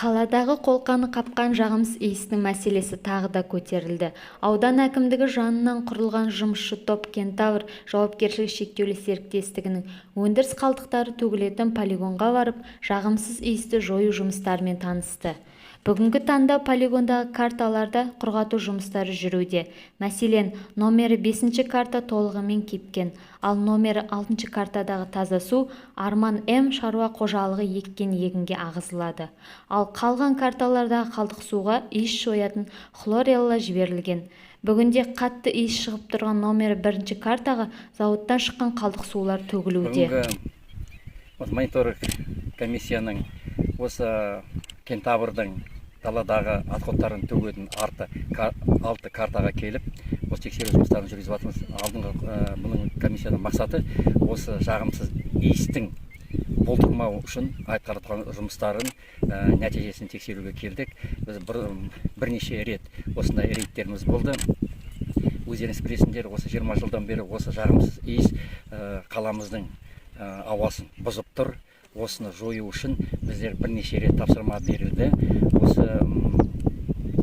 Қаладағы қолқаны қапқан жағымсыз иістің мәселесі тағы да көтерілді. Аудан әкімдігі жанынан құрылған жұмысшы топ Кентавр жауапкершілігі шектеулі серіктестігінің өндіріс қалдықтары төгілетін полигонға барып, жағымсыз иісті жою жұмыстарымен танысты. Бүгінгі таңда полигондағы карталарда құрғату жұмыстары жүруде. Мәселен, номері 5 карта толығымен кепкен, ал номері 6 картадағы таза су Арман М шаруа қожалығы еккен егінге ағызылады. Ал қалған карталардағы қалдық суға иіс жоятын хлорелла жіберілген. Бүгінде қатты иіс шығып тұрған номері 1 картаға зауыттан шыққан қалдық сулар төгілуде. Бүгінгі мониторинг комиссияның осы Кентаврдың даладағы отходтарын төгетін 6 картаға келіп, осы тексеру жұмыстарын жүргізіп жатырмыз. Алдыңғы бұның комиссияның мақсаты осы жағымсыз иістің болдырмау үшін атқарылған жұмыстарын нәтижесін тексеруге келдік. Біз бірнеше рет осындай рейдтеріміз болды. Өздеріңіз білесіңдер, осы 20 жылдан бері осы жағымсыз иіс қаламыздың ауасын бұзып тұр. Осыны жою үшін біздер бірнеше рет тапсырма берілді. Осы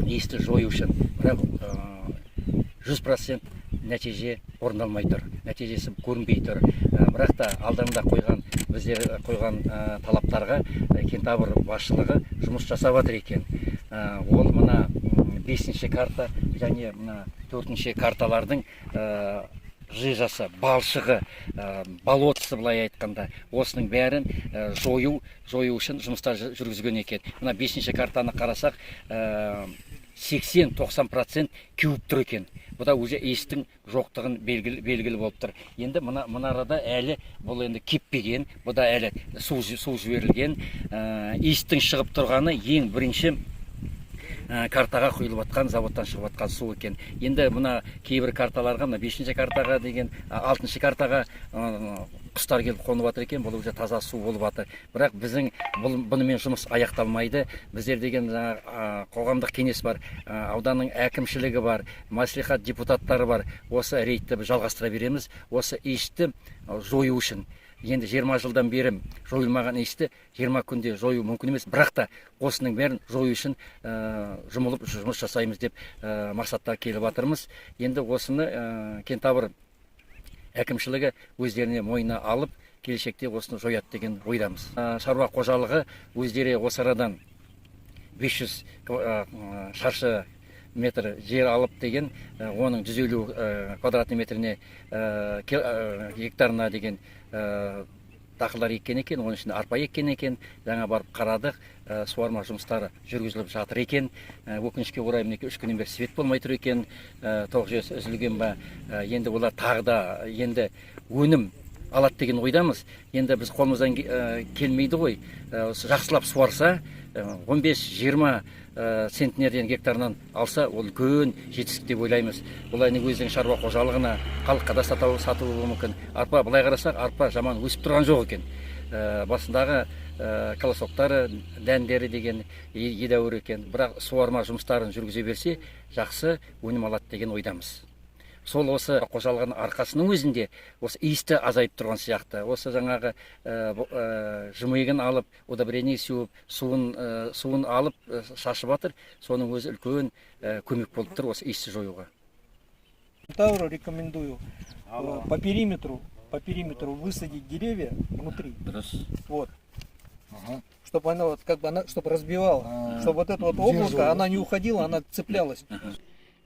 иісті жою үшін, бірақ 100% нәтиже орындалмай тұр. Нәтижесі көрінбей тұр. Бірақ та алдыңда біздер қойған талаптарға Кентавр басшылығы жұмыс жасап жатыр екен. Ол мына 5 карта және 4 карталардың жижасы, балшығы, болотысы былай айтқанда, осының бәрін жою үшін жұмыстар жүргізген екен. Мына 5 картаны қарасақ, 80-90% кеуіп тұр екен. Бұда уже иістің жоқтығын белгілі болып тұр. Енді мына арада әлі бұл енді кеппеген, бұда әлі су жіберілген. Иістің шығып тұрғаны ең бірінші картаға құйылып атқан, заводтан шығып атқан су екен. Енді мына кейбір карталарға, 5 картаға деген 6 картаға құстар келіп қонып жатыр екен, бұл уже таза су болып жатыр. Бірақ біздің бұнымен жұмыс аяқталмайды. Біздер деген қоғамдық кеңес бар, ауданның әкімшілігі бар, мәслихат депутаттары бар. Осы рейдті жалғастыра береміз. Осы иісті жою үшін. Енді 20 жылдан бері жойылмаған иісті 20 күнде жою мүмкін емес, бірақ та осының бәрін жою үшін жұмылып жұмыс жасаймыз деп мақсатта келіп жатырмыз. Енді осыны Кентавр әкімшілігі өздеріне мойнына алып, келешекте осыны жояды деген ойдамыз. Шаруа қожалығы өздері осы арадан 500 шаршы метр жер алып деген, оның 150 квадратный метріне гектарына деген дақылдар еккен екен, оның ішінде арпа еккен екен. Жаңа барып қарадық, суарма жұмыстары жүргізіліп жатыр екен. Өкінішке орай 3 күннен бері свет болмай тұр екен, тоқ жүйесі үзілген ба. Енді олар тағы да енді өнім алады деген ойдамыз. Енді біз қолымыздан келмейді ғой. Жақсылап суарса, 15-20 центнерден гектарынан алса, ол үлкен жетістік деп ойлаймыз. Бұлай өзінің шаруа қожалығына, халыққа да сатуы мүмкін. Арпа, былай қарасақ, арпа жаман өсіп тұрған жоқ екен. Басындағы колосоктары, дәндері деген едәуір екен. Бірақ суарма жұмыстарын жүргізе берсе, жақсы өнім алады деген ойдамыз. Сол осы қожалығының арқасының өзінде осы иісті азайып тұрған сияқты. Осы жаңағы жымиығын алып, удобрение сеуіп, суын алып шашып жатыр. Соның өзі үлкен көмек болып тұр осы иісті жоюға. Кентавру рекомендую по периметру высадить деревья внутри. Вот. Чтобы она чтобы разбивала, чтобы вот это вот облако, она не уходила, она цеплялась.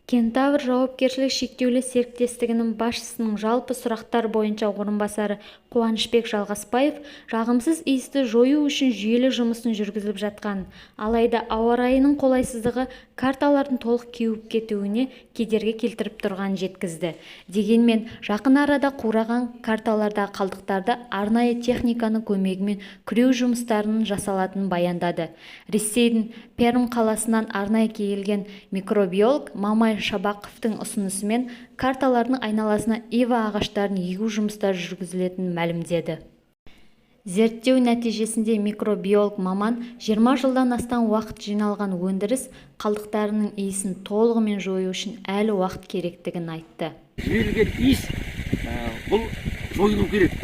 Кентавр жауапкершілігі шектеулі серіктестігінің басшысының жалпы сұрақтар бойынша орынбасары Қуанышбек Жалғасбаев жағымсыз иісті жою үшін жүйелі жұмысын жүргізіліп жатқан. Алайда ауа райының қолайсыздығы карталардың толық кеуіп кетуіне кедергі келтіріп тұрған жеткізді. Дегенмен, жақын арада қураған карталардағы қалдықтарды арнайы техниканың көмегімен күреу жұмыстарының жасалатынын баяндады. Ресейдің Пермь қаласынан арнайы келген микробиолог Мамай Шабақовтың ұсынысымен карталардың айналасына ива ағаштарын егу жұмыстары жүргізілетінін мәлімдеді. Зерттеу нәтижесінде микробиолог маман 20 жылдан астам уақыт жиналған өндіріс қалдықтарының иісін толығымен жою үшін әлі уақыт керектігін айтты. Жіберілген иіс бұл жойылу керек.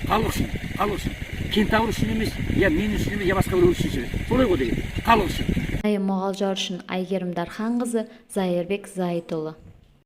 Халық үшін. кентавр үшін емес, я мен үшін емес, я басқа біреу үшін шығады. Солай ғой деген. Халық үшін. Мұғалжар үшін Айгерім Дарханқызы, Зайырбек Зайытұлы.